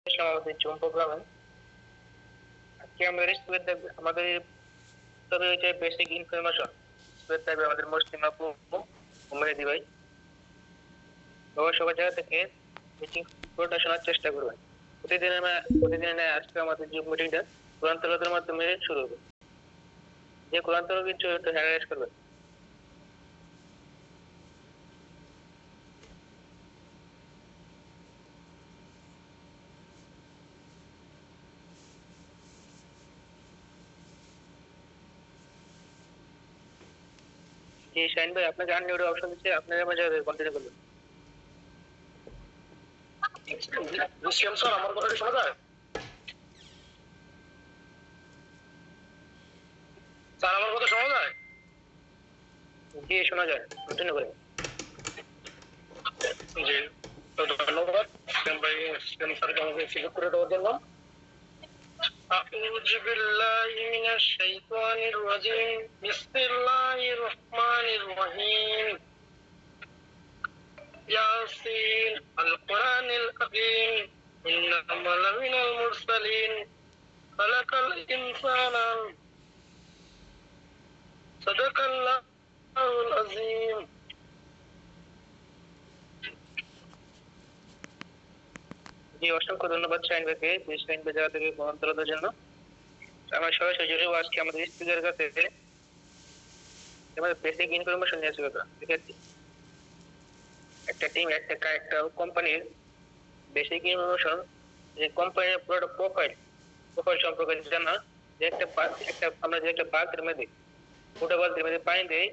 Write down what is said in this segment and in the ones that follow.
আসলাম আমাদের জুম প্রোগ্রামে। আজকে আমাদের স্কুলের আমাদের তবে হচ্ছে বেসিক ইনফরমেশন স্কুলের থাকবে আমাদের মুসলিম আপু ও মেহেদি ভাই। তো সবার জায়গা থেকে মিটিং পুরোটা শোনার চেষ্টা করবেন। প্রতিদিনের ন্যায় আজকে আমাদের যে মিটিংটা কোরআন তেলাওয়াতের মাধ্যমে শুরু হবে। যে কোরআন তেলাওয়াত কিছু একটু হ্যারাস করবেন। জি শাহিন ভাই, আপনাকে আনমিউট অপশন দিচ্ছে, আপনার মাঝে কন্টিনিউ করবেন। স্যার আমার কথা শোনা যায়? স্যার আমার কথা শোনা যায়? জি শোনা যায়, কন্টিনিউ করেন। জি, তো ধন্যবাদ ভাই স্যারকে আমাকে সুযোগ করে দেওয়ার জন্য। أعوذ بالله من الشيطان الرجيم بسم الله الرحمن الرحيم ياسين القرآن الحكيم إنك لمن المرسلين خلق الإنسان صدق الله العظيم. জি অসংখ্য ধন্যবাদ শাহিন ভাইকে, শাহিন ভাই জায়গা থেকে কোরআন তেলাওয়াতের জন্য। আমরা সরাসরি জুড়ে আজকে আমাদের স্পিকারের কাছে আমাদের বেসিক ইনফরমেশন নিয়ে আসবে। ঠিক আছে, একটা টিম একটা কোম্পানির বেসিক ইনফরমেশন, যে কোম্পানির পুরোটা প্রোফাইল সম্পর্কে জানা। যে একটা আমরা যে একটা বালতির মধ্যে গোটা বালতির মধ্যে পানি দেই,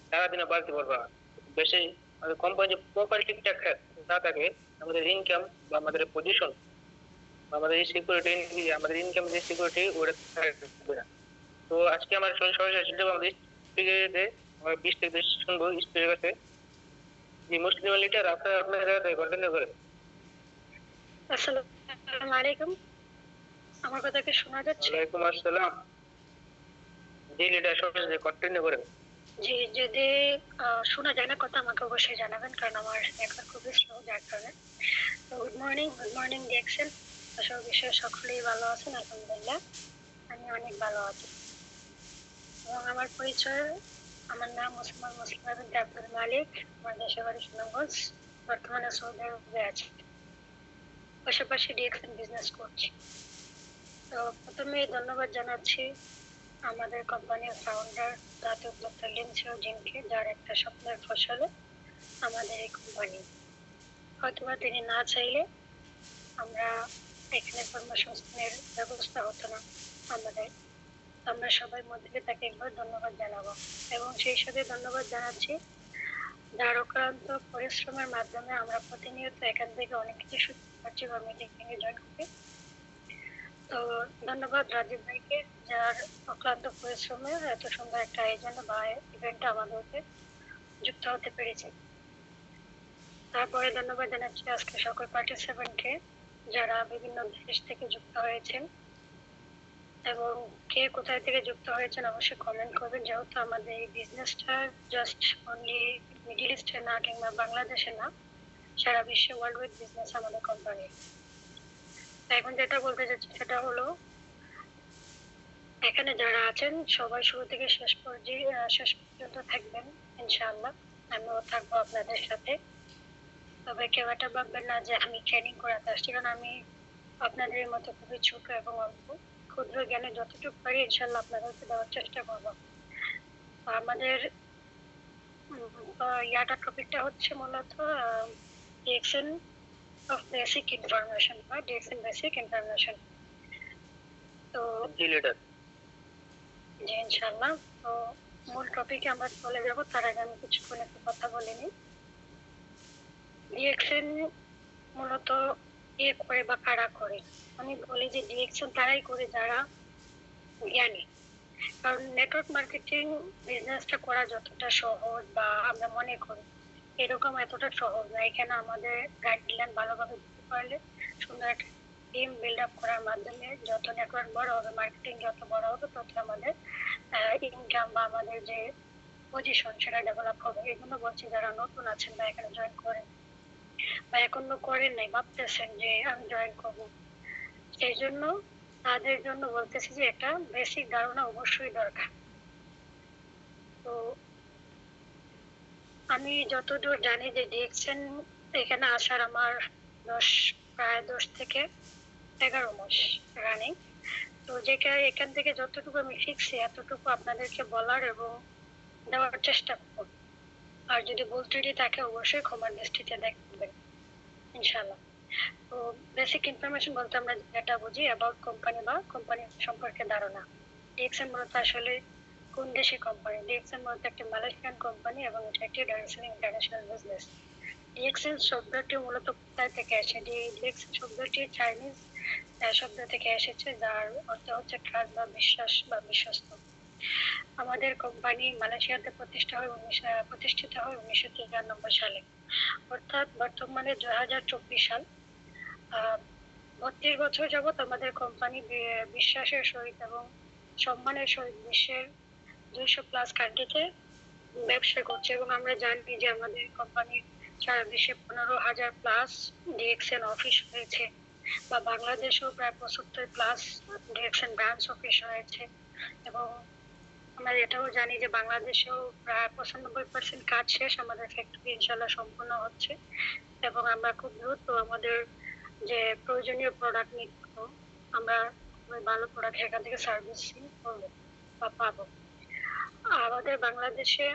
সারাদিনে বালতি ভরবা বেশি আমাদের কোম্পানি যে প্রোফাইল ঠিকঠাক না থাকে, আমাদের ইনকাম বা আমাদের পজিশন বা আমাদের সিকিউরিটি, আমাদের ইনকাম যে সিকিউরিটি ওটা থাকবে না। তো আজকে আমরা সরাসরি আমাদের স্পিকারে আমরা 20 থেকে 20 শুনবো স্পিকারের কাছে। যে মুসলিম লিডার আপনার কন্টিনিউ করে। আসসালামু আলাইকুম, আমার কথা কি শোনা যাচ্ছে? ওয়ালাইকুম আসসালাম। জি লিডার সরাসরি কন্টিনিউ করেন। জি, যদি শোনা যায় না কথা আমাকে অবশ্যই জানাবেন, কারণ আমার নেটওয়ার্ক খুবই স্লো, যার কারণে। তো গুড মর্নিং দেখছেন, আসল বিষয়ে সকলেই ভালো আছেন আলহামদুলিল্লাহ। আমি অনেক ভালো আছি এবং আমার পরিচয়, আমার নাম মুসলমান আব্দুল মালিক, আমার দেশের বাড়ি সুনামগঞ্জ, বর্তমানে সৌদি আরবে আছি, পাশাপাশি ডিএক্সএন বিজনেস করছি। তো প্রথমে ধন্যবাদ জানাচ্ছি আমাদের কোম্পানির ফাউন্ডার জাতীয় উদ্যোক্তা লিনসিও জিনকে, যার একটা স্বপ্নের ফসলে আমাদের এই কোম্পানি। হয়তোবা তিনি না চাইলে আমরা এখানে কর্মসংস্থানের ব্যবস্থা হতো না আমাদের। আমরা সবাই মধ্যে তাকে একবার ধন্যবাদ জানাবো এবং সেই সাথে ধন্যবাদ জানাচ্ছি যার অক্লান্ত পরিশ্রমের মাধ্যমে আমরা প্রতিনিয়ত এখান থেকে অনেক কিছু শিখতে পারছি বা মিটিং এ জয়েন করি। তো ধন্যবাদ রাজীব ভাইকে, যার অক্লান্ত পরিশ্রমে এত সুন্দর একটা আয়োজন বা ইভেন্ট আমাদেরকে যুক্ত হতে পেরেছে। তারপরে ধন্যবাদ জানাচ্ছি আজকে সকল পার্টিসিপেন্টকে যারা বিভিন্ন দেশ থেকে যুক্ত হয়েছেন, এবং কে কোথায় থেকে যুক্ত হয়েছেন অবশ্যই কমেন্ট করবেন, যেহেতু আমাদের এই বিজনেসটা জাস্ট অনলি মিডিল ইস্টে না কিংবা বাংলাদেশে না, সারা বিশ্বে ওয়ার্ল্ড ওয়াইড বিজনেস আমাদের কোম্পানি। এখন যেটা বলতে চাচ্ছি সেটা হলো, এখানে যারা আছেন সবাই শুরু থেকে শেষ পর্যন্ত থাকবেন ইনশাআল্লাহ, আমিও থাকবো আপনাদের সাথে। তবে কেউ এটা ভাববেন না যে আমি ট্রেনিং করাতে আসছি, কারণ আমি আপনাদের মতো খুবই ছোট এবং অল্প ক্ষুদ্র জ্ঞানে যতটুকু পারি ইনশাআল্লাহ আপনাদেরকে দেওয়ার চেষ্টা করবো। আমাদের ইয়াটা টপিকটা হচ্ছে মূলত ডিএক্সএন অফ বেসিক ইনফরমেশন বা ডিএক্সএন বেসিক ইনফরমেশন। তো জি লিডার। জি ইনশাআল্লাহ, তো মূল টপিকে আমরা চলে যাব, তার আগে আমি কিছুক্ষণ একটু কথা বলে নিই। ডিএক্সএন মূলত কে করে বা কারা করে? আমি বলি যে ডিএক্সএন তারাই করে যারা জ্ঞানী, কারণ নেটওয়ার্ক মার্কেটিং বিজনেসটা করা যতটা সহজ বা আমরা মনে করি এরকম এতটা সহজ না। এখানে আমাদের গাইডলাইন ভালোভাবে দিতে পারলে, সুন্দর একটা টিম বিল্ড আপ করার মাধ্যমে যত নেটওয়ার্ক বড় হবে, মার্কেটিং যত বড় হবে, তত আমাদের ইনকাম বা আমাদের যে পজিশন সেটা ডেভেলপ হবে। এগুলো বলছি যারা নতুন আছেন বা এখানে জয়েন করেন। বা এখনো করেন নাই, ভাবতেছেন যে আমি জয়েন করবো, সেই জন্য তাদের জন্য বলতেছি যে একটা বেসিক ধারণা অবশ্যই দরকার। তো আমি যতদূর জানি যে ডিএক্সএন এখানে আসার আমার প্রায় 10 থেকে 11 মাস রানিং। তো যেখানে এখান থেকে যতটুকু আমি শিখছি এতটুকু আপনাদেরকে বলার এবং দেওয়ার চেষ্টা করব। আর যদি ভুল ত্রুটি থাকে অবশ্যই ক্ষমার দৃষ্টিতে দেখবেন ইনশাআল্লাহ। তো বেসিক ইনফরমেশন বলতে আমরা যেটা বুঝি অ্যাবাউট কোম্পানি বা কোম্পানি সম্পর্কে ধারণা। ডিএক্সএন মূলত আসলে কোন দেশি কোম্পানি? ডিএক্সএন মূলত একটি মালয়েশিয়ান কোম্পানি এবং এটা একটি ইন্টারন্যাশনাল বিজনেস। ডিএক্সএন শব্দটি মূলত কোথায় থেকে আসে? ডিএক্সএন শব্দটি চাইনিজ শব্দ থেকে এসেছে, যার অর্থ হচ্ছে ট্রাস্ট বা বিশ্বাস বা বিশ্বস্ত। আমাদের কোম্পানি মালয়েশিয়াতে প্রতিষ্ঠিত হয় 1993 সালে, অর্থাৎ বর্তমানে 2024 সাল। 32 বছর যাবৎ আমাদের কোম্পানি বিশ্বাসের সহিত এবং সম্মানের সহিত বিশ্বের 200+ কান্ট্রিতে ব্যবসা করছে এবং আমরা জানি যে আমাদের কোম্পানির সারা দেশে 15,000+ ডিএক্সএন অফিস হয়েছে, বা বাংলাদেশেও প্রায় 75+ ডিরেকশন ব্রাঞ্চ অফিস রয়েছে। এবং আমরা এটাও জানি যে বাংলাদেশেও প্রায় 95% কাজ শেষ, আমাদের ফ্যাক্টরি ইনশাল্লাহ সম্পূর্ণ হচ্ছে এবং আমরা খুব দ্রুত আমাদের যে প্রয়োজনীয় প্রোডাক্ট নিচ্ছি আমরা খুবই ভালো প্রোডাক্ট এখান থেকে সার্ভিসিং করবো বা পাবো। আমাদের বাংলাদেশে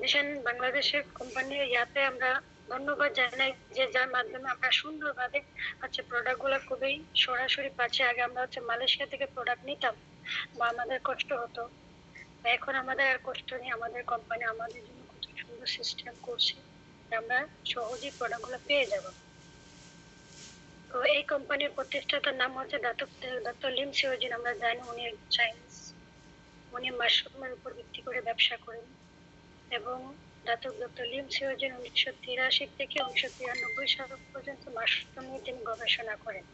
মিশন বাংলাদেশের কোম্পানির ইয়াতে আমরা ধন্যবাদ জানাই যে যার মাধ্যমে আমরা সুন্দরভাবে প্রোডাক্ট গুলো খুবই সরাসরি পাচ্ছি। আগে আমরা মালয়েশিয়া থেকে প্রোডাক্ট নিতাম বা আমাদের কষ্ট হতো, এখন আমাদের আর কষ্ট নেই। আমাদের কোম্পানি আমাদের জন্য কত সুন্দর সিস্টেম করছে, আমরা সহজেই প্রোডাক্ট গুলো পেয়ে যাব। তো এই কোম্পানির প্রতিষ্ঠাতার নাম হচ্ছে ডক্টর লিম সিওজিন। আমরা জানি উনি চাইনিজ, উনি মাশরুমের উপর ভিত্তি করে ব্যবসা করেন এবং ডক্টর লিম সিওজিন 1983 থেকে 1993 সাল পর্যন্ত মাশরুম নিয়ে তিনি গবেষণা করেন।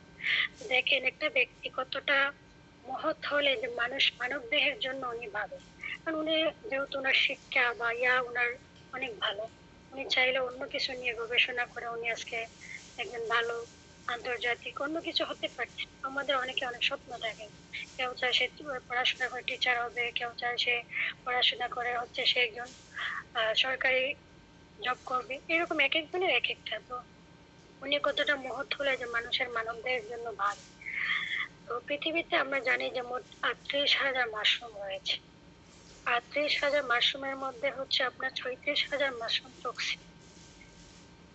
দেখেন একটা ব্যক্তি কতটা মহৎ হলে যে মানব দেহের জন্য উনি ভাবে, কারণ উনি যেহেতু ওনার শিক্ষা বা ওনার অনেক ভালো, উনি চাইলে অন্য কিছু নিয়ে গবেষণা করে উনি আজকে একজন ভালো আন্তর্জাতিক অন্য কিছু হতে পারছে। আমাদের অনেকে অনেক স্বপ্ন থাকে, কেউ চায় সে পড়াশোনা করে টিচার হবে, কেউ চায় সে পড়াশোনা করে সে একজন সরকারি জব করবে, এরকম এক একজনের এক একটা। তো উনি কতটা মহৎ হলে যে মানুষের মানবদের জন্য ভালো। তো পৃথিবীতে আমরা জানি যে মোট 38,000 মাশরুম রয়েছে। 38,000 মাশরুমের মধ্যে আপনার 36,000 মাশরুম টক্সিন।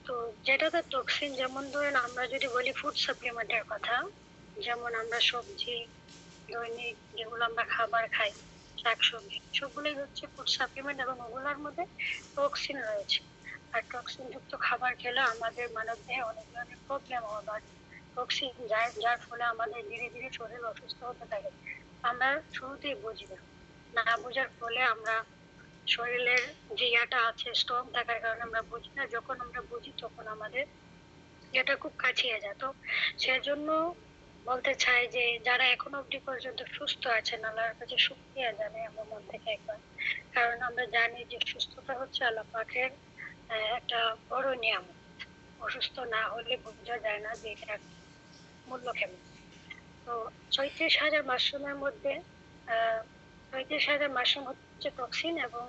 তো যেটাতে টক্সিন, যেমন ধরেন আমরা যদি বলি ফুড সাপ্লিমেন্টের কথা, যেমন আমরা সবজি দৈনিক যেগুলো আমরা খাবার খাই, শাকসবজি সবগুলোই ফুড সাপ্লিমেন্ট এবং ওগুলোর মধ্যে টক্সিন রয়েছে। আর টক্সিন যুক্ত খাবার খেলে আমাদের মানব দেহে অনেক ধরনের প্রবলেম হয়, টক্সিন যার ফলে আমাদের ধীরে ধীরে শরীর অসুস্থ হতে থাকে। আমরা শুরুতেই বুঝি না, না বোঝার ফলে আমরা শরীরের যে ইয়াটা আছে স্ট্রং থাকার কারণে আমরা বুঝি না, যখন আমরা বুঝি তখন আমাদের এটা খুব কাছিয়ে যায়। তো সেজন্য বলতে চাই যে যারা এখনো অব্দি পর্যন্ত সুস্থ আছেন আল্লাহর কাছে শুকরিয়া জানাই আমার মন থেকে একবার, কারণ আমরা জানি যে সুস্থতা হচ্ছে আল্লাহ পাকের একটা বড় নিয়ামত। অসুস্থ না হলে বোঝা যায় না যে এটা মূল্য কেমন। তো 36,000 মাশরুমের মধ্যে 35,000 মাশরুম হচ্ছে টক্সিন এবং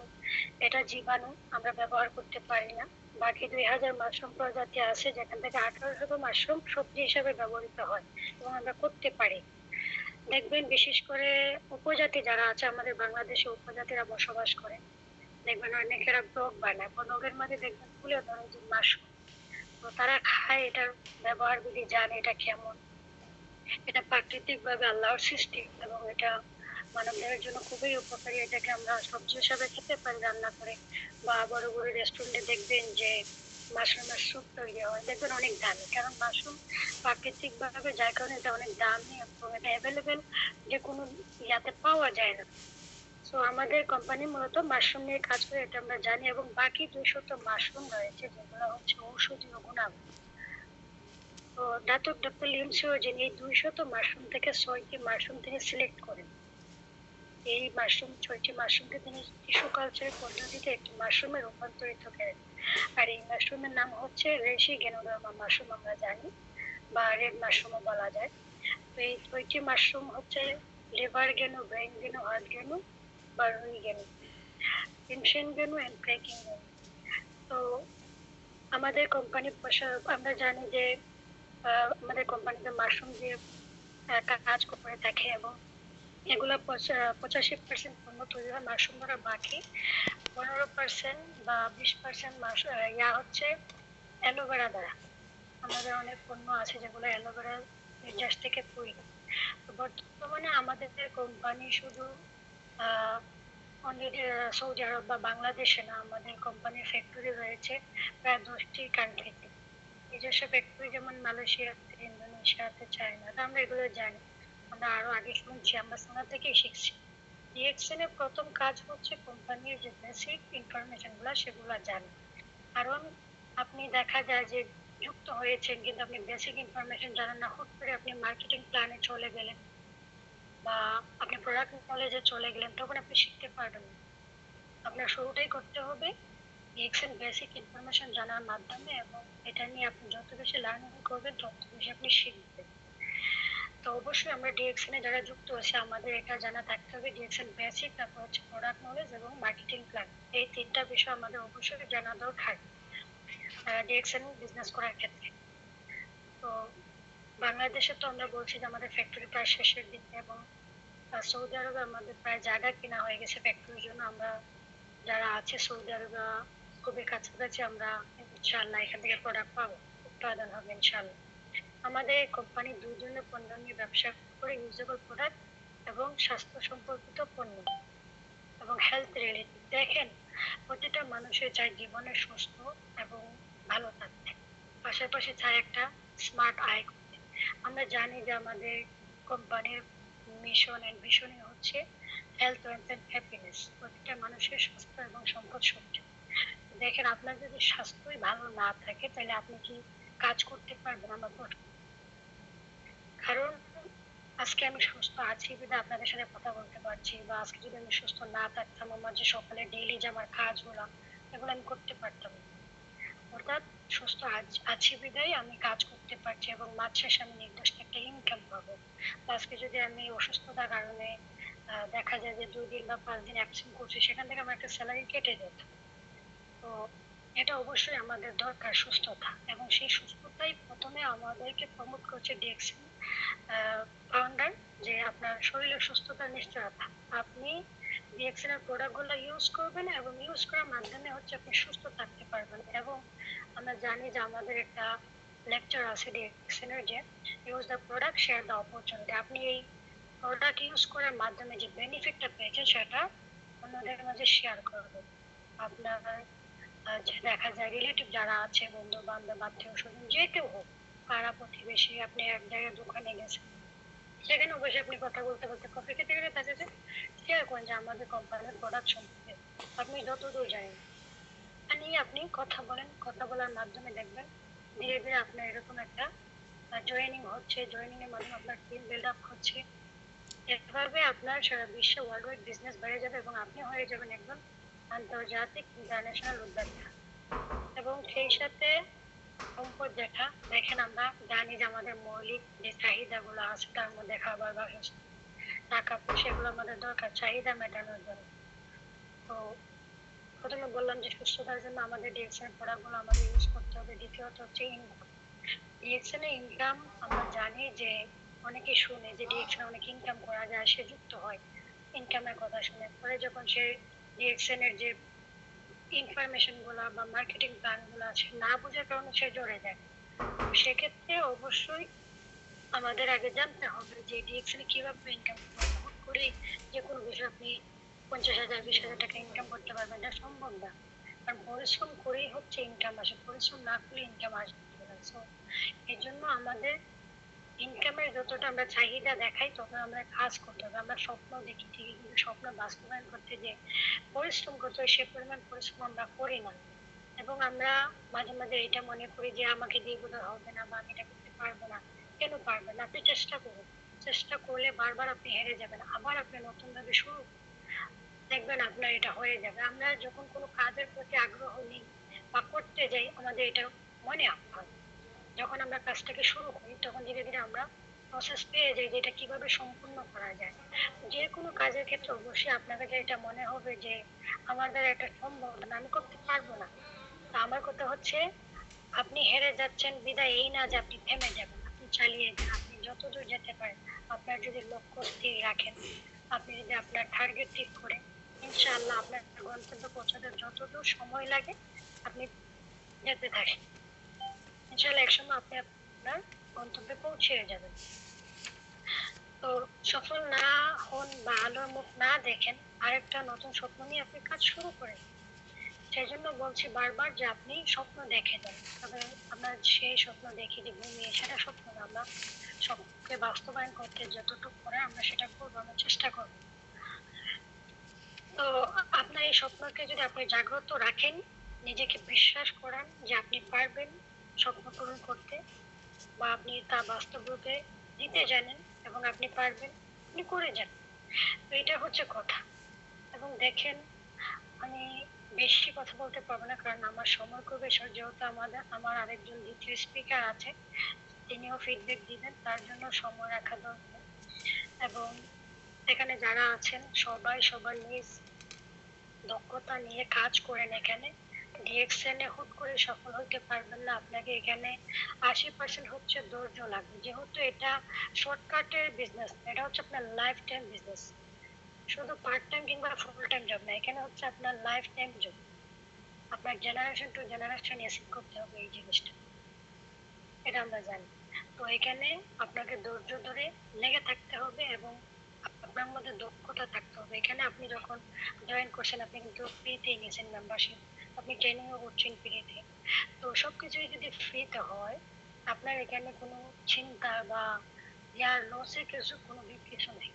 এটা জীবাণু, আমরা ব্যবহার করতে পারি না। বাকি 2,000 মাশরুম প্রজাতি আছে যেখান থেকে 1800 মাশরুম সবজি হিসাবে ব্যবহৃত হয় এবং আমরা করতে পারি। দেখবেন বিশেষ করে উপজাতি যারা আছে আমাদের বাংলাদেশে, উপজাতিরা বসবাস করে, দেখবেন অনেকেরা ব্লগ বানায়, ব্লগের মধ্যে দেখবেন তুলে ধরে যে মাশরুম, তো তারা খায়, এটার ব্যবহার বিধি জানে এটা কেমন। এটা প্রাকৃতিক ভাবে আল্লাহর সৃষ্টি এবং এটা মানবদেহের জন্য খুবই উপকারী। এটাকে আমরা সবজি হিসাবে খেতে পারি রান্না করে, বা বড় বড় রেস্টুরেন্টে দেখবেন যে মাশরুমের স্যুপ তৈরি হয়, দেখবেন অনেক দামি, কারণ মাশরুম প্রাকৃতিক ভাবে যার কারণে এটা অনেক দামি এবং এটা অ্যাভেলেবেল যে কোনো ইয়াতে পাওয়া যায় না। তো আমাদের কোম্পানি মূলত মাশরুম নিয়ে কাজ করে, এটা আমরা জানি। এবং বাকি 200 মাশরুম রয়েছে যেগুলো ঔষধীয় গুণাগুণ। তো ডক্টর লিম সিওজিন এই 200 মাশরুম থেকে 6টি মাশরুম তিনি সিলেক্ট করেন। এই 6টি মাশরুমকে তিনি টিস্যু কালচার পদ্ধতিতে একটি মাশরুমে রূপান্তরিত করেন। আর এই মাশরুমের নাম হচ্ছে রেশি গেনোডার্মা মাশরুম আমরা জানি, বা রেড মাশরুমও বলা যায়। তো এই 2টি মাশরুম হচ্ছে লিভার গেনু, ব্রেন গেনু, হার্ট গেনু বা রুই গেনু, ইনসেন গেনু এন্ড ক্রেকিং গেনু। তো আমাদের কোম্পানি, আমরা জানি যে আমাদের কোম্পানিতে মাশরুম দিয়ে কাজ করে থাকে, এবং এগুলো 85% পণ্য তৈরি হয় মাশরুম দ্বারা, বাকি 15% বা 20% ইয়া হচ্ছে অ্যালোভেরা দ্বারা। আমাদের অনেক পণ্য আছে যেগুলো অ্যালোভেরা নির্যাস থেকে তৈরি। তো বর্তমানে আমাদের কোম্পানি শুধু আহ সৌদি আরব বা বাংলাদেশে না, আমাদের কোম্পানির ফ্যাক্টরি রয়েছে প্রায় 10টি কান্ট্রিতে। নিজস্ব ফ্যাক্টরি যেমন মালয়েশিয়াতে, ইন্দোনেশিয়াতে, চায়নাতে, আমরা এগুলো জানি। আমরা আরো আগে শুনছি, আমরা শোনা থেকেই শিখছি। ডিএক্সএন এর প্রথম কাজ হচ্ছে কোম্পানির যে বেসিক ইনফরমেশন গুলা সেগুলো জানা। কারণ আপনি দেখা যায় যে যুক্ত হয়েছেন কিন্তু আপনি বেসিক ইনফরমেশন জানেন না, হুট করে আপনি মার্কেটিং প্ল্যানে চলে গেলেন বা আপনি প্রোডাক্ট নলেজে চলে গেলেন, তখন আপনি শিখতে পারবেন না। আপনার শুরুটাই করতে হবে ডিএক্সএন বেসিক ইনফরমেশন জানার মাধ্যমে, এবং এটা নিয়ে আপনি যত বেশি লার্নিং করবেন তত বেশি আপনি শিখবেন। তো অবশ্যই আমরা ডিএক্সএন এ যারা যুক্ত আছি আমাদের এটা জানা থাকতে হবে ডিএক্সএন বেসিক, তারপর হচ্ছে প্রোডাক্ট নলেজ এবং মার্কেটিং প্ল্যান। এই 3টা বিষয় আমাদের অবশ্যই জানা দরকার ডিএক্সএন বিজনেস করার ক্ষেত্রে। তো বাংলাদেশে তো আমরা বলছি যে আমাদের ফ্যাক্টরি প্রায় শেষের দিকে, এবং সৌদি আরবে আমাদের প্রায় জায়গা কেনা হয়ে গেছে ফ্যাক্টরির জন্য। আমরা যারা আছে সৌদি আরবে খুবই কাছাকাছি, আমরা ইনশাআল্লাহ এখান থেকে প্রোডাক্ট পাবো, উৎপাদন হবে ইনশাআল্লাহ। আমাদের কোম্পানি 2 ধরনের পণ্য নিয়ে ব্যবসা করে, ইউজেবল প্রোডাক্ট এবং স্বাস্থ্য সম্পর্কিত পণ্য এবং হেলথ রিলেটেড। দেখেন, প্রতিটা মানুষের চায় জীবনে সুস্থ এবং ভালো থাকতে, পাশাপাশি চায় একটা স্মার্ট আয় করতে। আমরা জানি যে আমাদের কোম্পানির মিশন এন্ড ভিশনই হচ্ছে হেলথ ওয়েলথ এন্ড হ্যাপিনেস, প্রতিটা মানুষের স্বাস্থ্য এবং সম্পদ সূত্র। দেখেন, আপনার যদি স্বাস্থ্যই ভালো না থাকে তাহলে আপনি কি কাজ করতে পারবেন? আমার প্রশ্ন। কারণ আজকে আমি সুস্থ আছি বিধায় আপনাদের সাথে কথা বলতে পারছি, বা আজকে যদি আমি সুস্থ না থাকতাম আমার যে সকালে ডেইলি যে আমার কাজগুলো এগুলো আমি করতে পারতাম না। অর্থাৎ সুস্থ আছি বিধায় আমি কাজ করতে পারছি এবং মাস শেষে আমি নির্দিষ্ট একটা ইনকাম পাবো। তো আজকে যদি আমি অসুস্থতার কারণে দেখা যায় যে 2 দিন বা 5 দিন অ্যাবসেন্ট করছি, সেখান থেকে আমার একটা স্যালারি কেটে যেত। তো এটা অবশ্যই আমাদের দরকার সুস্থতা, এবং সেই সুস্থতাই প্রথমে আমাদেরকে প্রমোট করছে ডিএক্সএন ফাউন্ডার, যে আপনার শরীরের সুস্থতার নিশ্চয়তা। আপনি ডিএক্সএন এর প্রোডাক্ট গুলো ইউজ করবেন এবং ইউজ করার মাধ্যমে হচ্ছে আপনি সুস্থ থাকতে পারবেন। এবং আমরা জানি যে আমাদের একটা লেকচার আছে ডিএক্সএন এর, যে use the product share the opportunity. আপনি এই প্রোডাক্ট ইউজ করার মাধ্যমে যে বেনিফিটটা পেয়েছেন সেটা অন্যদের মাঝে শেয়ার করবেন। আপনার যে দেখা যায় রিলেটিভ যারা আছে, বন্ধু বান্ধব, আত্মীয় স্বজন, যে কেউ হোক, পাড়া প্রতিবেশী, আপনি এক জায়গায় দোকানে গেছেন, সেখানে বসে আপনি কথা বলতে বলতে কফি খেতে গেলে তাদের সাথে শেয়ার করেন যে আমাদের কোম্পানির প্রোডাক্ট সম্পর্কে আপনি যতদূর জানেন, তা নিয়ে আপনি কথা বলেন। কথা বলার মাধ্যমে দেখবেন ধীরে ধীরে আপনার এরকম একটা জয়েনিং হচ্ছে, জয়েনিং এর মাধ্যমে আপনার টিম বিল্ড আপ হচ্ছে। এভাবে আপনার সারা বিশ্বে ওয়ার্ল্ড ওয়াইড বিজনেস বেড়ে যাবে এবং আপনি হয়ে যাবেন একজন আন্তর্জাতিক ইন্টারন্যাশনাল উদ্যোক্তা। এবং সেই সাথে সম্পদ দেখা, দেখেন আমরা জানি যে আমাদের মৌলিক যে চাহিদা গুলো আছে তার মধ্যে খাবার, বাসস্থান, টাকা পয়সা, এগুলো আমাদের দরকার চাহিদা মেটানোর জন্য। তো প্রথমে বললাম যে সুস্থতার জন্য আমাদের ডিএক্সএন প্রোডাক্ট গুলো আমাদের ইউজ করতে হবে। দ্বিতীয়ত হচ্ছে ইনকাম। ডিএক্সএন এর ইনকাম আমরা জানি যে অনেকে শুনে যে ডিএক্সএন অনেক ইনকাম করা যায়, সে যুক্ত হয় ইনকামের কথা শুনে, পরে যখন সে ডিএক্সএন এর যে ইনফরমেশন গুলা বা মার্কেটিং প্ল্যান গুলো আছে না বোঝার কারণে সে জড়ে যায়। সেক্ষেত্রে অবশ্যই আমাদের আগে জানতে হবে যে ডিএক্সএল কিভাবে ইনকাম করবো। হুট করে যে কোনো বিষয় আপনি 50,000 20,000 টাকা ইনকাম করতে পারবেন, এটা সম্ভব না। কারণ পরিশ্রম করেই হচ্ছে ইনকাম আসে, পরিশ্রম না করলে ইনকাম আসবে না। সো এই জন্য আমাদের ইনকামের যতটা আমরা চাহিদা দেখাই তত আমরা কাজ করতে হবে। আমরা স্বপ্ন দেখি ঠিকই, কিন্তু স্বপ্ন বাস্তবায়ন করতে যে পরিশ্রম করতে হয় সে পরিমাণ পরিশ্রম আমরা করি না। এবং আমরা মাঝে মাঝে এটা মনে করি যে আমাকে দিয়ে বোধহয় হবে না, বা আমি এটা করতে পারবো না। কেন পারবেন না? আপনি চেষ্টা করুন। চেষ্টা করলে বারবার আপনি হেরে যাবেন, আবার আপনি নতুন ভাবে শুরু দেখবেন আপনার এটা হয়ে যাবে। আমরা যখন কোনো কাজের প্রতি আগ্রহ নিই বা করতে যাই আমাদের এটা মনে হয়। যখন আমরা কাজটাকে শুরু করি তখন ধীরে ধীরে আমরা প্রসেস পেয়ে যাই যে এটা কিভাবে সম্পূর্ণ করা যায়। যে কোনো কাজের ক্ষেত্রে অবশ্যই আপনাকে যে এটা মনে হবে যে আমার দ্বারা এটা সম্ভব না, আমি করতে পারবো না। তা আমার কথা হচ্ছে আপনি হেরে যাচ্ছেন বিদায় এই না যে আপনি থেমে যাবেন, আপনি চালিয়ে যান, আপনি যতদূর যেতে পারেন। আপনার যদি লক্ষ্য স্থির রাখেন, আপনি যদি আপনার টার্গেট ঠিক করেন, ইনশাআল্লাহ আপনার গন্তব্যে পৌঁছাতে যতদূর সময় লাগে আপনি যেতে থাকেন, ইনশাআল্লাহ একসময় আপনি আপনার গন্তব্যে পৌঁছে যাবেন। তো সফল না হন বা আলোর মুখ না দেখেন, আরেকটা নতুন স্বপ্ন নিয়ে আপনি কাজ শুরু করেন। সেই জন্য বলছি বারবার যে আপনি স্বপ্ন দেখে যান, তবে আমরা সেই স্বপ্ন দেখি যে ঘুমিয়ে, সেটা স্বপ্ন না। আমরা স্বপ্নকে বাস্তবায়ন করতে যতটুকু করে আমরা সেটা করবো, আমরা চেষ্টা করবো। তো আপনার এই স্বপ্নকে যদি আপনি জাগ্রত রাখেন, নিজেকে বিশ্বাস করান যে আপনি পারবেন স্বপ্ন পূরণ করতে, বা আপনি তা বাস্তব রূপে দিতে জানেন এবং আপনি পারবেন, আপনি করে যান। তো এটা হচ্ছে কথা। এবং দেখেন, আমি বেশি কথা বলতে পারবো না কারণ আমার সময় খুবই শর্ট, যেহেতু আমার আরেকজন দ্বিতীয় স্পিকার আছে, তিনিও ফিডব্যাক দিবেন, তার জন্য সময় রাখা দরকার। এবং এখানে যারা আছেন সবাই সবার নিজ দক্ষতা নিয়ে কাজ করেন। এখানে ডিএক্সএন এ হুট করে সফল হতে পারবেন না, আপনাকে এখানে 80% হচ্ছে ধৈর্য লাগবে, যেহেতু এটা শর্টকাটের বিজনেস, এটা হচ্ছে আপনার লাইফ টাইম বিজনেস। শুধু পার্ট টাইম কিংবা ফুল টাইম জব না, এখানে হচ্ছে আপনার লাইফ টাইম জব। আপনার জেনারেশন টু জেনারেশন এসিভ করতে হবে এই জিনিসটা, এটা আমরা জানি। তো এখানে আপনাকে ধৈর্য ধরে লেগে থাকতে হবে এবং আপনার মধ্যে দক্ষতা থাকতে হবে। এখানে আপনি যখন জয়েন করছেন আপনি কিন্তু ফ্রিতে নিয়েছেন মেম্বারশিপ, আপনি ট্রেনিংও করছেন ফ্রিতে। তো সবকিছুই যদি ফ্রিতে হয়, আপনার এখানে কোনো চিন্তা বা ইয়ার লসের কিছু নেই।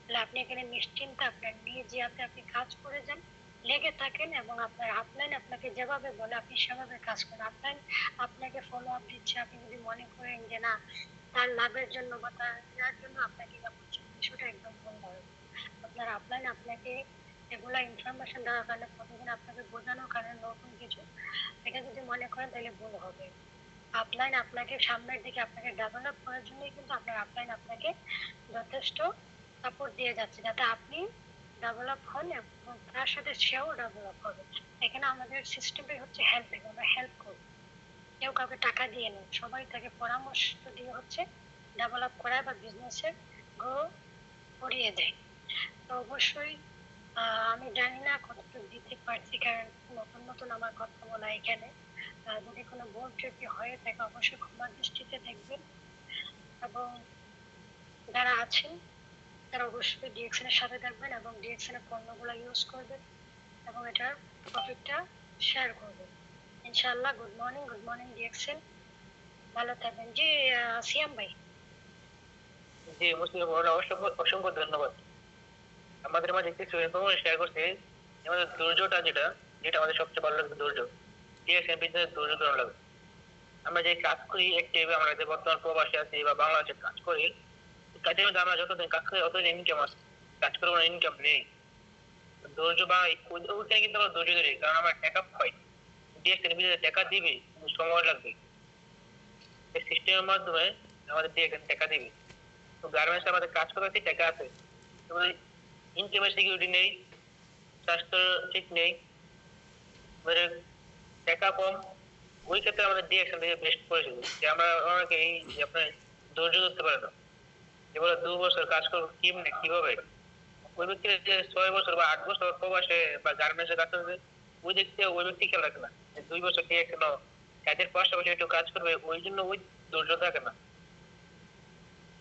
তাহলে আপনি এখানে নিশ্চিন্তে আপনার নিজ হাতে আপনি কাজ করে যান, লেগে থাকেন এবং আপনার আপলাইন আপনাকে যেভাবে বলে আপনি সেভাবে কাজ করেন। আপলাইন আপনাকে ফলো আপ দিচ্ছে, আপনি যদি মনে করেন যে না তার লাভের জন্য বা তার ইয়ার জন্য আপনাকে এটা করছে, বিষয়টা একদম ভুল হবে। আপনার আপলাইন আপনাকে এগুলা ইনফরমেশন দেওয়ার কারণে, প্রতিদিন আপনাকে বোঝানোর কারণে নতুন কিছু, এটা যদি মনে করেন তাহলে ভুল হবে। আপলাইন আপনাকে সামনের দিকে আপনাকে ডেভেলপ করার জন্যই কিন্তু আপনার আপলাইন আপনাকে যথেষ্ট সাপোর্ট দিয়ে যাচ্ছে, যাতে আপনি ডেভেলপ হন এবং তার সাথে সেও ডেভেলপ হবে। এখানে আমাদের সিস্টেমটাই হচ্ছে হেল্পিং, আমরা হেল্প করি। কেউ কাউকে টাকা দিয়ে নেই, সবাই তাকে পরামর্শ দিয়ে হচ্ছে ডেভেলপ করায় বা বিজনেসের গ্রো করিয়ে দেয়। তো অবশ্যই আমি জানি না কতটুকু দিতে পারছি, কারণ নতুন নতুন আমার কথা বলা এখানে। যদি কোনো ভুল ত্রুটি হয়ে থাকে অবশ্যই ক্ষমার দৃষ্টিতে দেখবেন। এবং যারা আছেন তারা অবশ্যই ডিএক্সএন এর সাথে থাকবেন এবং ডিএক্সএন এর পণ্যগুলো ইউজ করবেন এবং এটার প্রফিটটা শেয়ার করবেন ইনশাআল্লাহ। গুড মর্নিং ডিএক্সএন, ভালো থাকবেন। জি সিয়াম ভাই। জি মুসলিম অসংখ্য অসংখ্য ধন্যবাদ। আমাদের মাঝে কিছু ইনফরমেশন শেয়ার করছে। আমাদের ধৈর্যটা যেটা যেটা আমাদের সবচেয়ে ভালো লাগবে, ধৈর্য। ঠিক আছে, বিজনেস ধৈর্য ধরা লাগবে। আমরা যে কাজ করি একটিভে, আমরা যে বর্তমান প্রবাসী আছি বা বাংলাদেশে কাজ করি, কাজের মধ্যে আমরা যতদিন কাজ করি ততদিন ইনকাম আছে, কাজ করবো না ইনকাম নেই। ধৈর্য বা ওইখানে কিন্তু আমরা ধৈর্য ধরি, কারণ আমরা টাকা পাই। ডিএক্সএন বিজনেস টাকা দিবে কিন্তু সময় লাগবে। এই সিস্টেমের মাধ্যমে আমাদের ডিএক্সএন টাকা দিবে। তো গার্মেন্টস আমাদের কাজ করাতে টাকা আছে, ইনকামের সিকিউরিটি নেই, স্বাস্থ্য ঠিক নেই, মানে টাকা কম। ওই ক্ষেত্রে আমাদের ডিএক্সএন থেকে বেস্ট করেছিল যে আমরা অনেকে এই যে আপনার ধৈর্য ধরতে পারে না, এবার 2 বছর কাজ করবো কেমনে কিভাবে। ওই ব্যক্তির যে 6 বছর বা 8 বছর প্রবাসে বা গার্মেন্টসে কাজ করবে, ওই দেখতে ওই ব্যক্তি খেয়াল রাখে না যে 2 বছর কে কেন কাজের পাশাপাশি একটু কাজ করবে, ওই জন্য ওই ধৈর্য থাকে না।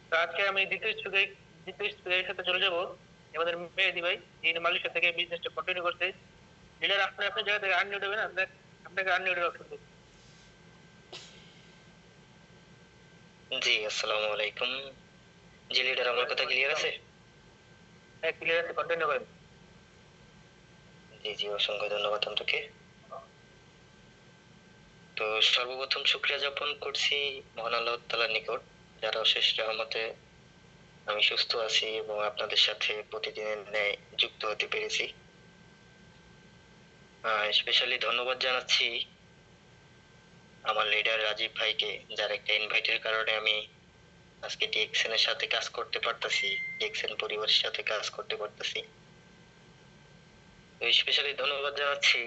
তো আজকে আমি দ্বিতীয় স্পিকারের সাথে চলে যাবো, আমাদের মেহেদি ভাই, যিনি মালয়েশিয়া থেকে বিজনেসটা কন্টিনিউ করছে। ডিলার আপনি আপনার জায়গা থেকে আনমিউট হবেন, আপনাকে আনমিউটের অপশন দেবে। জি আসসালামু আলাইকুম। জি লিডার, আমার কথা ক্লিয়ার আছে? হ্যাঁ ক্লিয়ার আছে, কন্টিনিউ করেন। জি জি, অসংখ্য ধন্যবাদ আপনাকে। তো সর্বপ্রথম শুকরিয়া জ্ঞাপন করছি মহান আল্লাহ তাআলার নিকট, যার অশেষ রহমতে আমি সুস্থ আছি এবং আপনাদের সাথে প্রতিদিনের ন্যায় যুক্ত হতে পেরেছি। স্পেশালি ধন্যবাদ জানাচ্ছি আমার লিডার রাজীব ভাইকে, যার একটা ইনভাইটের কারণে আমি আজকে ডিএক্সএন এর সাথে কাজ করতে পারতাছি, ডিএক্সএন পরিবারের সাথে কাজ করতে পারতাছি। তো স্পেশালি ধন্যবাদ জানাচ্ছি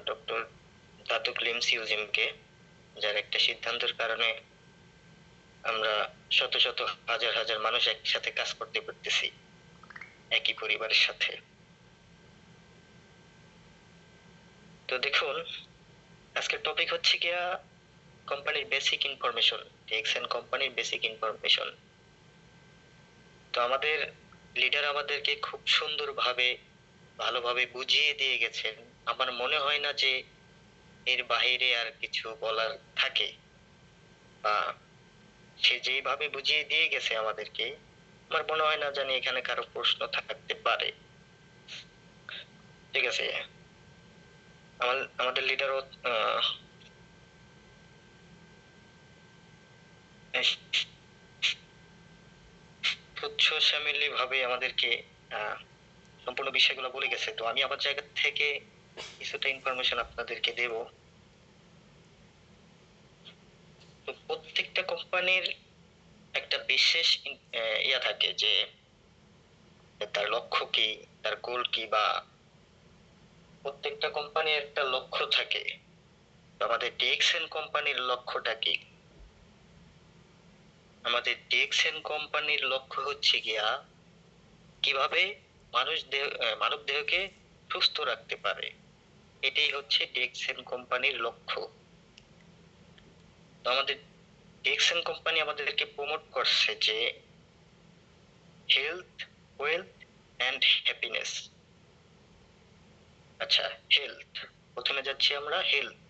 ডক্টর দাতুক লিমসিউজিমকে, যার একটা সিদ্ধান্তের কারণে আমরা শত শত হাজার হাজার মানুষ একসাথে কাজ করতে পারতেছি একই পরিবারের সাথে। তো দেখুন, আজকের টপিক হচ্ছে গিয়া কোম্পানির বেসিক ইনফরমেশন, ডিএক্সএন কোম্পানির বেসিক ইনফরমেশন। তো আমাদের লিডার আমাদেরকে খুব সুন্দরভাবে ভালোভাবে বুঝিয়ে দিয়ে গেছেন। আমার মনে হয় না যে এর বাইরে আর কিছু বলার থাকে, বা সে যেভাবে বুঝিয়ে দিয়ে গেছে আমাদেরকে, আমার মনে হয় না জানি এখানে কারো প্রশ্ন থাকতে পারে। ঠিক আছে, আমাদের লিডারও উচ্ছ্বাসমিলি ভাবে আমাদেরকে সম্পূর্ণ বিষয়গুলো বলে গেছে। তো আমি আমার জায়গা থেকে কিছুটা ইনফরমেশন আপনাদেরকে দেব। তো প্রত্যেকটা কোম্পানির একটা বিশেষ ইয়া থাকে যে তার লক্ষ্য কি, তার গোল কি, বা প্রত্যেকটা কোম্পানির একটা লক্ষ্য থাকে। আমাদের ডিএক্সএন কোম্পানির লক্ষ্যটা কি? আমাদের ডিএক্সএন কোম্পানির লক্ষ্য হচ্ছে গিয়া কিভাবে মানব দেহকে সুস্থ রাখতে পারে, এটাই হচ্ছে ডিএক্সএন কোম্পানির লক্ষ্য। তো আমাদের ডিএক্সএন কোম্পানি আমাদেরকে প্রমোট করছে যে হেলথ, ওয়েলথ এন্ড হ্যাপিনেস। আচ্ছা, হেলথ, প্রথমে যাচ্ছি আমরা হেলথ।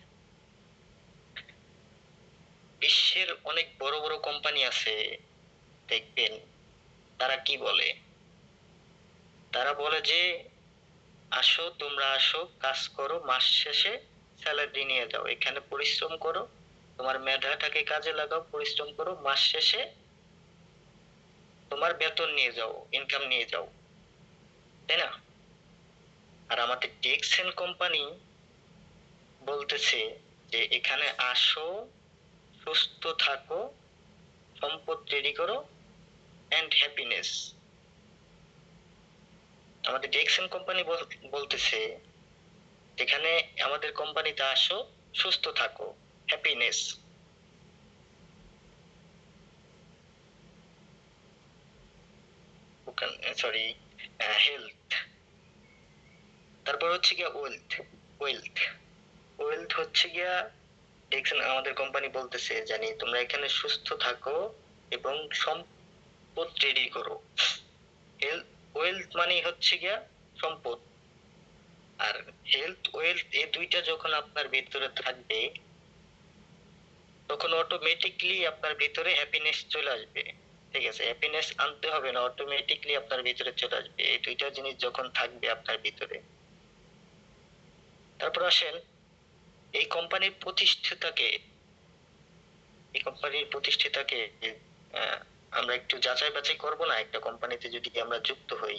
বিশ্বের অনেক বড় বড় কোম্পানি আছে, দেখবেন তারা কি বলে, তারা বলে যে আসো, তোমরা আসো, কাজ করো, মাস শেষে স্যালারি নিয়ে যাও, এখানে পরিশ্রম করো, তোমার মেধাটাকে কাজে লাগাও, পরিশ্রম করো, মাস শেষে তোমার বেতন নিয়ে যাও, ইনকাম নিয়ে যাও, তাই না? আর আমাদের ডিএক্সএন কোম্পানি বলতেছে যে এখানে আসো, সুস্থ থাকো, সম্পদ তৈরি করো এন্ড হ্যাপিনেস। আমাদের ডিএক্সএন কোম্পানি বলতেছে এখানে আমাদের কোম্পানিতে আসো, সুস্থ থাকো, হ্যাপিনেস, সরি, হেলথ। তারপর হচ্ছে গিয়া ওয়েলথ। ওয়েলথ ওয়েলথ হচ্ছে গিয়া দেখছেন আমাদের কোম্পানি বলতেছে জানি তোমরা এখানে সুস্থ থাকো এবং সম্পদ তৈরি করো। হেলথ ওয়েলথ মানে হচ্ছে গিয়া সম্পদ, আর হেলথ ওয়েলথ এই দুইটা যখন আপনার ভিতরে থাকবে তখন অটোমেটিকলি আপনার ভিতরে হ্যাপিনেস চলে আসবে। ঠিক আছে, হ্যাপিনেস আনতে হবে না, অটোমেটিকলি আপনার ভিতরে চলে আসবে এই দুইটা জিনিস যখন থাকবে আপনার ভিতরে। তারপর আসেন এই কোম্পানির প্রতিষ্ঠাতাকে, এই কোম্পানির প্রতিষ্ঠাতাকে আমরা একটু যাচাই বাছাই করব না? একটা কোম্পানিতে যদি আমরা যুক্ত হই,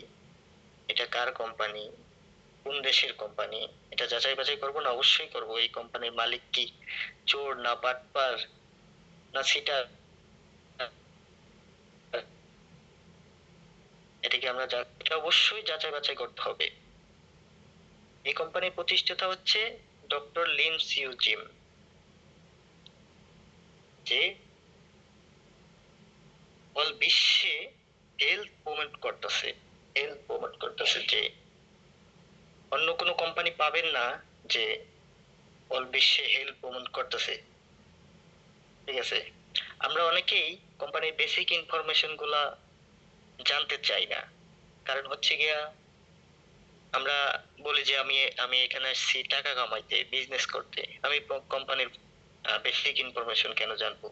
এটা কার কোম্পানি, কোন দেশের কোম্পানি, এটা যাচাই বাছাই করব না? অবশ্যই করব। এই কোম্পানির মালিক কি চোর, না বাটপার, না সিটার, এটাকে আমরা এটা অবশ্যই যাচাই বাছাই করতে হবে। এই কোম্পানির প্রতিষ্ঠাতা হচ্ছে ডক্টর লিন সিউজিম, যে অল বিশ্বে হেলথ প্রমোট করতেছে, হেলথ প্রমোট করতেছে, যে অন্য কোনো কোম্পানি পাবেন না যে অল বিশ্বে হেলথ প্রমোট করতেছে। ঠিক আছে, আমরা অনেকেই কোম্পানির বেসিক ইনফরমেশন গুলা জানতে চাই না, কারণ হচ্ছে গিয়া আমরা বলি যে আমি এখানে আসছি টাকা কামাইতে, বিজনেস করতে, আমি কোম্পানির বেসিক ইনফরমেশন কেন জানবো?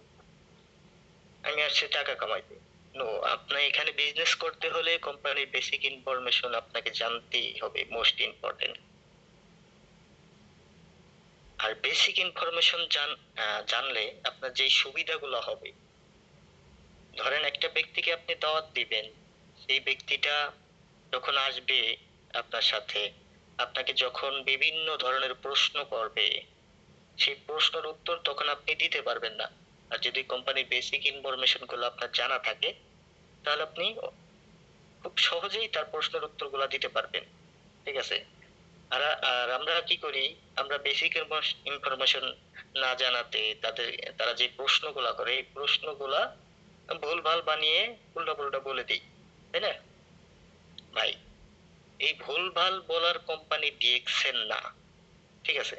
আমি আসছি টাকা কামাইতে। নো, আপনি এখানে বিজনেস করতে হলে কোম্পানির বেসিক ইনফরমেশন আপনাকে জানতেই হবে, মোস্ট ইম্পর্টেন্ট। আর বেসিক ইনফরমেশন জানলে আপনার যে সুবিধাগুলো হবে, ধরেন একটা ব্যক্তিকে আপনি দাওয়াত দিবেন, সেই ব্যক্তিটা যখন আসবে আপনার সাথে, আপনাকে যখন বিভিন্ন ধরনের প্রশ্ন করবে, সেই প্রশ্নের উত্তর তখন আপনি দিতে পারবেন না। আর যদি কোম্পানির বেসিক ইনফরমেশন গুলো আপনার জানা থাকে তাহলে আপনি খুব সহজেই তার প্রশ্নের উত্তরগুলো দিতে পারবেন। ঠিক আছে? আর আর আমরা কি করি, আমরা বেসিক ইনফরমেশন না জানাতে তারা যে প্রশ্নগুলা করে এই প্রশ্নগুলা ভুলভাল বানিয়ে উল্টাপাল্টা বলে দিই, তাই না ভাই? এই ভুলভাল বলার কোম্পানি ডিএক্সএন না। ঠিক আছে?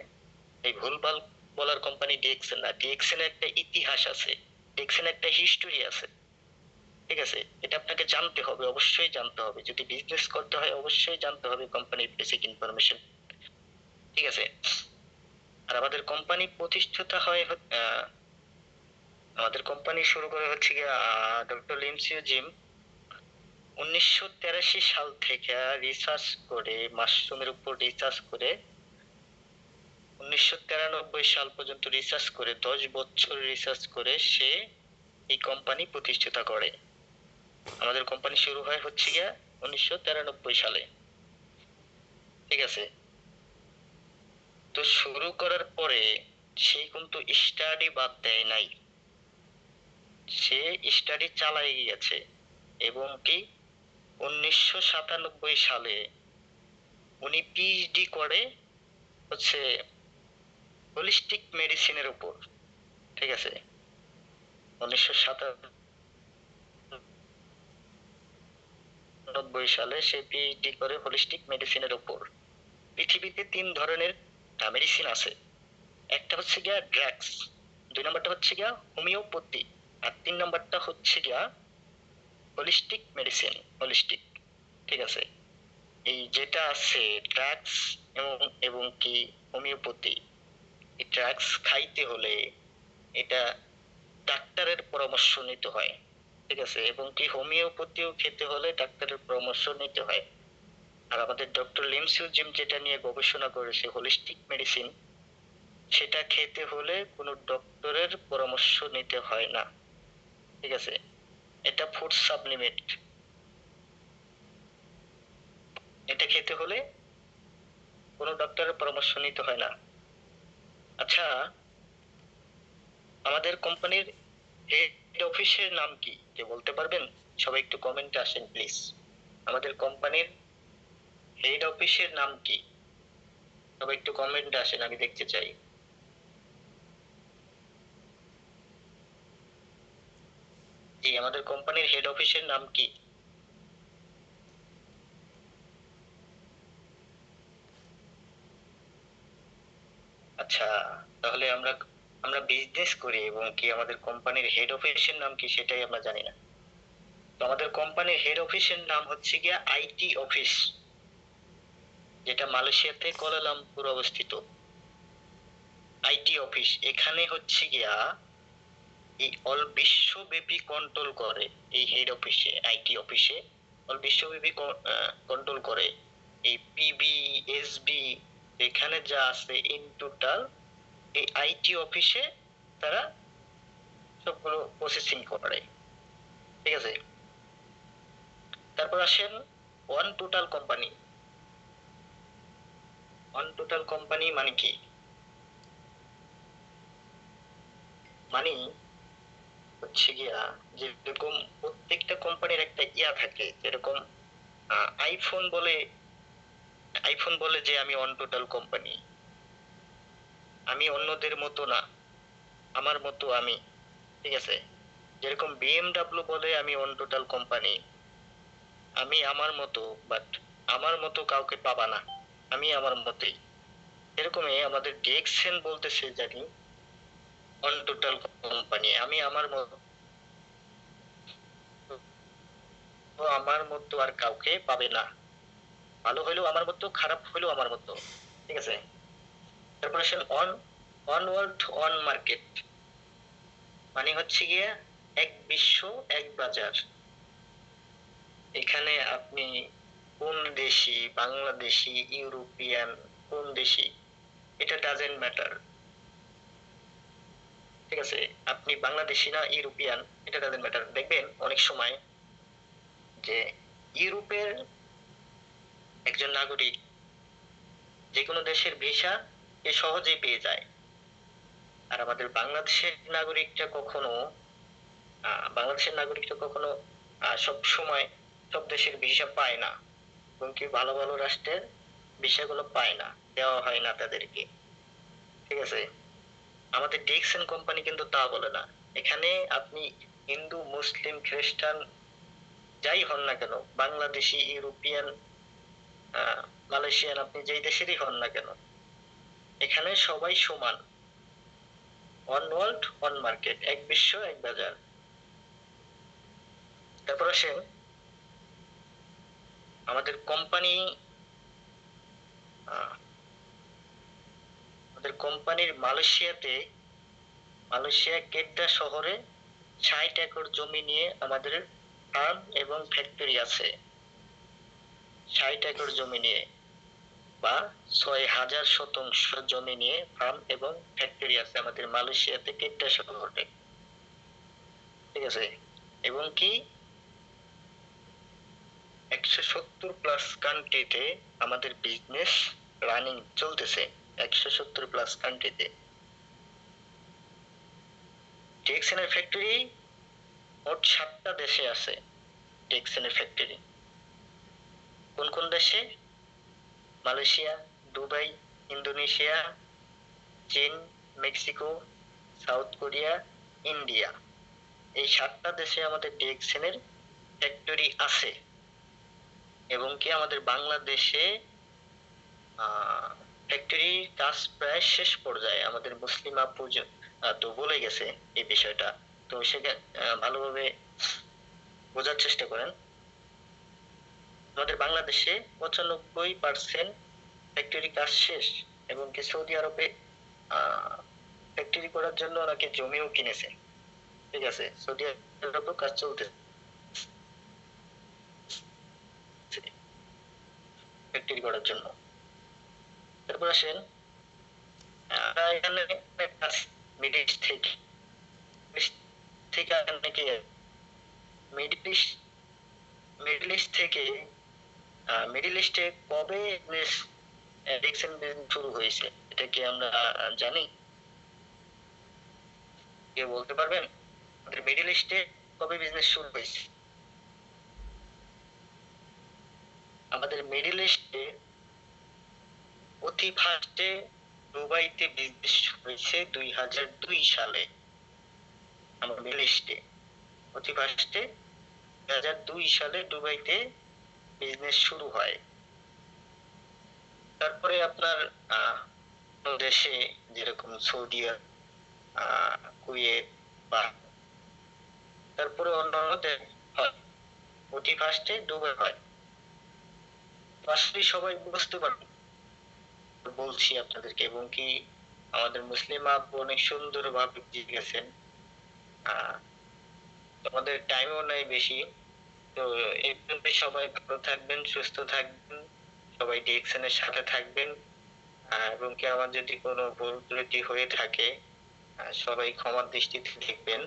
এই ভুলভাল বলার কোম্পানি ডিএক্সএন না। ডিএক্সএন এর একটা ইতিহাস আছে, ডিএক্সএন একটা হিস্টোরি আছে। ঠিক আছে? এটা আপনাকে জানতে হবে, অবশ্যই জানতে হবে। যদি বিজনেস করতে হয় অবশ্যই জানতে হবে কোম্পানির বেসিক ইনফরমেশন। ঠিক আছে? আর আমাদের কোম্পানি প্রতিষ্ঠাতা হয় আমাদের কোম্পানি শুরু করে হচ্ছে গিয়ে ডক্টর লিমসিও জিম 1983 সাল থেকে রিসার্চ করে, মাশরুমের উপর রিসার্চ করে 1993 সাল পর্যন্ত রিসার্চ করে 10 বছর রিসার্চ করে সে এই কোম্পানি প্রতিষ্ঠাতা করে। আমাদের কোম্পানি শুরু হয় হচ্ছে গিয়ে 1993 সালে। ঠিক আছে? তো শুরু করার পরে সে কিন্তু স্টাডি বাদ দেয় নাই, সে স্টাডি চালাই গিয়েছে। এবং কি 1997 সালে উনি পিএইচডি করে হচ্ছে হোলিস্টিক মেডিসিনের উপর। ঠিক আছে? 1997 সালে সে পিএইচডি করে হোলিস্টিক মেডিসিনের উপর। পৃথিবীতে 3 ধরনের মেডিসিন আছে। একটা হচ্ছে গিয়া ড্রাগস, 2 নম্বরটা হচ্ছে গিয়া হোমিওপ্যাথি, আর 3 নম্বরটা হচ্ছে গিয়া হোলিস্টিক মেডিসিন, হোলিস্টিক। ঠিক আছে? এই যেটা আছে ড্রাগস এবং এবং কি হোমিওপ্যাথি, এই ড্রাগস খাইতে হলে এটা ডাক্তারের পরামর্শ নিতে হয়। ঠিক আছে? এবং কি হোমিওপ্যাথিও খেতে হলে ডাক্তারের পরামর্শ নিতে হয়। আর আমাদের ডক্টর লিমসিও জিম যেটা নিয়ে গবেষণা করেছে হোলিস্টিক মেডিসিন, সেটা খেতে হলে কোনো ডক্টরের পরামর্শ নিতে হয় না। ঠিক আছে? এটা ফুড সাপ্লিমেন্ট, এটা খেতে হলে কোনো ডক্টরের পরামর্শ নিতে হয় না। আচ্ছা, আমাদের কোম্পানির হেড অফিসের নাম কি কে বলতে পারবেন? সবাই একটু কমেন্টে আসেন প্লিজ। আমাদের কোম্পানির হেড অফিসের নাম কি? সবাই একটু কমেন্টে আসেন, আমি দেখতে চাই। জি, আমাদের কোম্পানির হেড অফিসের নাম কি? আচ্ছা, তাহলে আমরা আমরা বিজনেস করি এবং কি আমাদের কোম্পানির হেড অফিসের নাম কি সেটাই আমরা জানি না। তো আমাদের কোম্পানির হেড অফিসের নাম হচ্ছে গিয়া আইটি অফিস, যেটা মালয়েশিয়াতে কুয়ালালামপুর অবস্থিত। আইটি অফিস এখানে হচ্ছে গিয়া এই অল বিশ্বব্যাপী কন্ট্রোল করে। এই হেড অফিসে, আইটি অফিসে অল বিশ্বব্যাপী কন্ট্রোল করে এই পিবি, এসবি এখানে যা আছে ইন টোটাল এই আইটি অফিসে তারা সবগুলো প্রসেসিং করে। ঠিক আছে? তারপর আসেন one total company. One total company মানে কি? মানে হচ্ছে গিয়া যেরকম প্রত্যেকটা কোম্পানির একটা ইয়া থাকে, যেরকম আইফোন বলে, আইফোন বলে যে আমি ওয়ান টোটাল কোম্পানি, আমি অন্যদের মতো না, আমার মতো আমি। ঠিক আছে? যেরকম বিএমডব্লিউ বলে আমি ওয়ান টোটাল কোম্পানি, আমি আমার মতো, বাট আমার মতো কাউকে পাবা না, আমি আমার মতোই। এরকমই আমাদের ডিএক্সএন বলতেছে জানি ওয়ান টোটাল কোম্পানি, আমি আমার মতো, আমার মতো আর কাউকে পাবে না। ভালো হইলেও আমার মতো, খারাপ হইলেও আমার মতো। ঠিক আছে? তারপর আসেন on on world on market, মানে হচ্ছে গিয়ে এক বিশ্ব এক বাজার। এখানে আপনি কোন দেশি, বাংলাদেশি, ইউরোপিয়ান, কোন দেশি, এটা ডাজেন্ট ম্যাটার। ঠিক আছে? আপনি বাংলাদেশি না ইউরোপিয়ান, এটা ডাজেন্ট ম্যাটার। দেখবেন অনেক সময় যে ইউরোপের একজন নাগরিক যে কোনো দেশের ভিসা এ সহজেই পেয়ে যায়, আর আমাদের বাংলাদেশের নাগরিকটা কখনো সব সময় সব দেশের ভিসা পায় না, এবং কি ভালো ভালো রাষ্ট্রের ভিসাগুলো পায় না, দেওয়া হয় না তাদেরকে। ঠিক আছে, আমাদের ডিএক্সএন কোম্পানি কিন্তু তা বলে না। এখানে আপনি হিন্দু, মুসলিম, খ্রিস্টান যাই হন না কেন, বাংলাদেশি, ইউরোপিয়ান, মালয়েশিয়ান, আপনি যেই দেশেরই হন না কেন, এখানে সবাই সমান। ওয়ান ওয়ার্ল্ড ওয়ান মার্কেট, এক বিশ্ব এক বাজার। তারপর আসেন আমাদের কোম্পানির মালয়েশিয়া কেড্ডা শহরে 60 একর জমি নিয়ে আমাদের ফার্ম এবং ফ্যাক্টরি আছে। 60 একর জমি নিয়ে বা 6000 শতাংশ জমি নিয়ে ফার্ম এবং ফ্যাক্টরি আছে আমাদের মালয়েশিয়াতে কেড্ডা শহরে। ঠিক আছে, এবং কি 170 প্লাস কান্ট্রিতে আমাদের বিজনেস রানিং চলতেছে। 170 প্লাস কান্ট্রিতে ডিএক্সএন এর ফ্যাক্টরি মোট 7টা দেশে আছে। ডিএক্সএন এর ফ্যাক্টরি কোন কোন দেশে? মালয়েশিয়া, দুবাই, ইন্দোনেশিয়া, চীন, মেক্সিকো, সাউথ কোরিয়া, ইন্ডিয়া। এই 7টা দেশে আমাদের ডিএক্সএন এর ফ্যাক্টরি আছে। এবং কি আমাদের বাংলাদেশে ফ্যাক্টরি কাজ প্রায় শেষ পর্যায়ে। আমাদের মুসলিম আপু তো বলে গেছে এই বিষয়টা, তো সেটা ভালোভাবে বোঝার চেষ্টা করেন। আমাদের বাংলাদেশে 95% ফ্যাক্টরি কাজ শেষ, এবং কি সৌদি আরবে ফ্যাক্টরি করার জন্য ওনাকে জমিও কিনেছে। ঠিক আছে, সৌদি আরবেও কাজ চলতে ফ্যাক্টরি করার জন্য। তারপর আসেন এখানে মিডল ইস্ট থেকে অনেকে মিডল ইস্ট থেকে মিডল ইস্টে কবে ডিএক্সএন বিজনেস শুরু হয়েছে এটা কি আমরা জানি? কেউ বলতে পারবেন আমাদের মিডল ইস্টে কবে বিজনেস শুরু হয়েছে? আমাদের মিডল ইস্টে অতি ফার্স্টে দুবাইতে বিজনেস হয়েছে 2002 সালে। আমার মিডল ইস্টে অতি ফার্স্টে 2002 সালে দুবাইতে বিজনেস শুরু হয়। তারপরে আপনার দেশে যেরকম সৌদি, কুয়েত, বা তারপরে অন্যান্য দেশ হয়, অতি ফার্স্টে দুবাই হয়। আসলে সবাই বুঝতে পারবে বলছি আপনাদেরকে, এবং কি আমাদের মুসলিম আপু অনেক সুন্দর ভাবে জিজ্ঞেসেন। আমাদের টাইমও নাই বেশি, তো এই জন্য সবাই ভালো থাকবেন, সুস্থ থাকবেন, সবাই ডিএক্সএন এর সাথে থাকবেন। এবং কি আমার যদি কোনো ভুল ত্রুটি হয়ে থাকে সবাই ক্ষমার দৃষ্টিতে দেখবেন।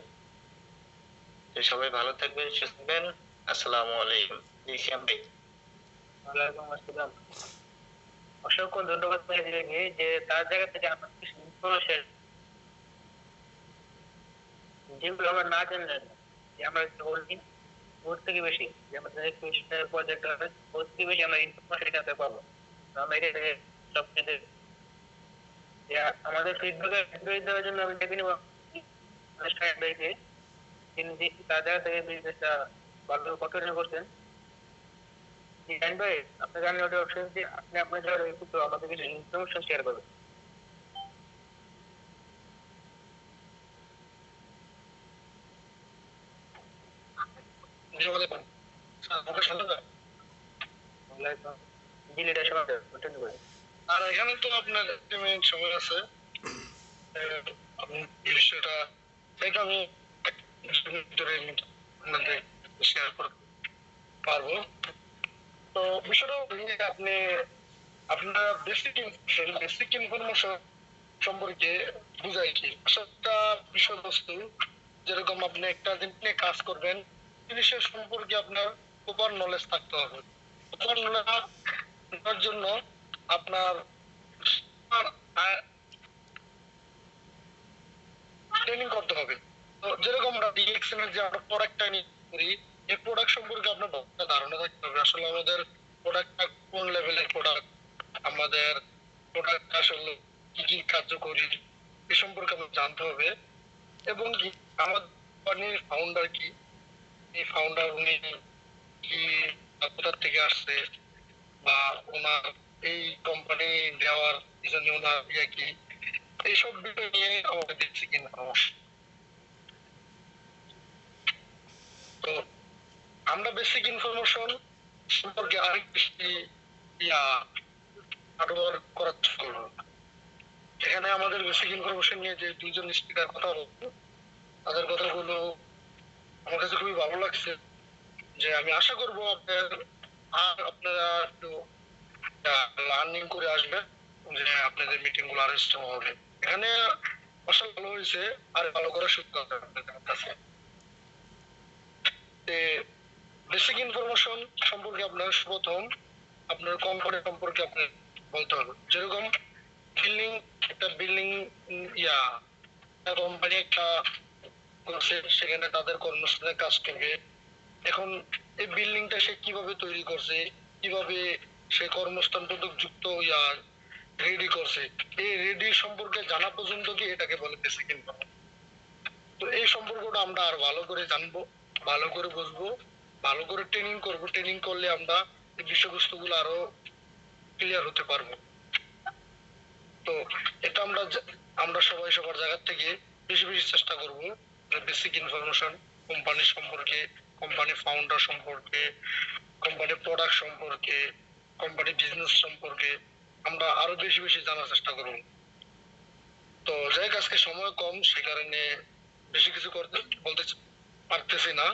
তো সবাই ভালো থাকবেন, সুস্থ থাকবেন। আসসালামু আলাইকুম। জি শ্যাম ভাই। ওয়ালাইকুম আসসালাম। অসংখ্য ধন্যবাদ ভাইয়াকে, যে তার জায়গা থেকে আমার কিছু ইনফরমেশন যেগুলো আমরা না জানলেন, যে আমরা বলি ওর থেকে বেশি, যে আমাদের কোয়েশ্চেনের প্রজেক্ট আছে ওর থেকে বেশি আমরা ইনফরমেশন এখান থেকে পাবো। তো আমরা এখান থেকে সব কিছু আমাদের ফিডব্যাক দেওয়ার জন্য আমি ডেকে নিব ভাইকে। তিনি তার জায়গা থেকে বিজনেসটা ভালো কন্টিনিউ করছেন। জান ভাই, আপনাকে আমি ওটা অপশন দিই, আপনি আপনার জায়গা থেকে একটু আমাদের কিছু ইনফরমেশন শেয়ার করবেন। আমাকে শোনা যায়? জি লিডার সময় কন্টিনিউ করেন। আর এখানে তো আপনার 1 মিনিট সময় আছে। আপনি বিষয়টা এটা আমি 2 মিনিট ধরে আপনাদের শেয়ার করতে পারবো। তো বিষয়টা হলো যে আপনারা বেসিক ইনফরমেশন সম্পর্কে বুঝাই কি একটা বিষয়বস্তু, যেরকম আপনি একটা জিনিস নিয়ে কাজ করবেন, জিনিসের সম্পর্কে আপনার প্রপার নলেজ থাকতে হবে। প্রপার নলেজ জন্য আপনার ট্রেনিং করতে হবে। তো যেরকম আমরা ডিএক্সএন এর যে আমরা প্রোডাক্টটা করি, এই প্রোডাক্ট সম্পর্কে আপনার ধারণা থাকতে হবে আসলে আমাদের প্রোডাক্টটা কোন লেভেলের প্রোডাক্ট, আমাদের প্রোডাক্ট আসলে কি কি কার্যকরী এ সম্পর্কে আমাদের জানতে হবে। এবং কি আমাদের কোম্পানির ফাউন্ডার কি, এই ফাউন্ডার উনি কি কোথা থেকে আসছে, বা ওনার এই কোম্পানি দেওয়ার পিছনে ওনার ইয়ে কি, এইসব বিষয় নিয়ে আমাদের বেসিক ইনফরমেশন। তো আমরা বেসিক ইনফরমেশন সম্পর্কে আরেক বেশি হার্ডওয়ার্ক করার চেষ্টা করবো। এখানে আমাদের বেসিক ইনফরমেশন নিয়ে যে দুইজন স্পিকার কথা বলবো, তাদের কথাগুলো আমার কাছে খুবই ভালো লাগছে। যে আমি আশা করবো আপনারা একটু লার্নিং করে আসবেন, যে আপনাদের মিটিং গুলো আরো স্ট্রং হবে। এখানে আসলে ভালো হয়েছে, আর ভালো করার সুযোগ আছে আপনাদের কাছে। বেসিক ইনফরমেশন সম্পর্কে আপনার প্রথম আপনার কোম্পানি সম্পর্কে আপনি বলতে হবে। যেরকম বিল্ডিং, একটা বিল্ডিং ইয়া কোম্পানি একটা করছে, সেখানে তাদের কর্মস্থলে কাজ করবে। এখন এই বিল্ডিংটা সে কিভাবে তৈরি করছে, কিভাবে সে কর্মস্থান যুক্ত ইয়া রেডি করছে, এই রেডি সম্পর্কে জানা পর্যন্ত কি এটাকে বলে বেসিক ইনফরমেশন। তো এই সম্পর্কটা আমরা আর ভালো করে জানবো, ভালো করে বুঝবো, ভালো করে ট্রেনিং করবো। ট্রেনিং করলে আমরা এই বিষয়বস্তুগুলো আরো ক্লিয়ার হতে পারবো। তো এটা আমরা সবাই সবার জায়গা থেকে বেশি বেশি চেষ্টা করবো বেসিক ইনফরমেশন কোম্পানি সম্পর্কে, কোম্পানি ফাউন্ডার সম্পর্কে, কোম্পানি প্রোডাক্ট সম্পর্কে, কোম্পানি বিজনেস সম্পর্কে আমরা আরো বেশি বেশি জানার চেষ্টা করব। তো যাই হোক, আজকে সময় কম, সে কারণে বেশি কিছু বলতে পারতেছি না।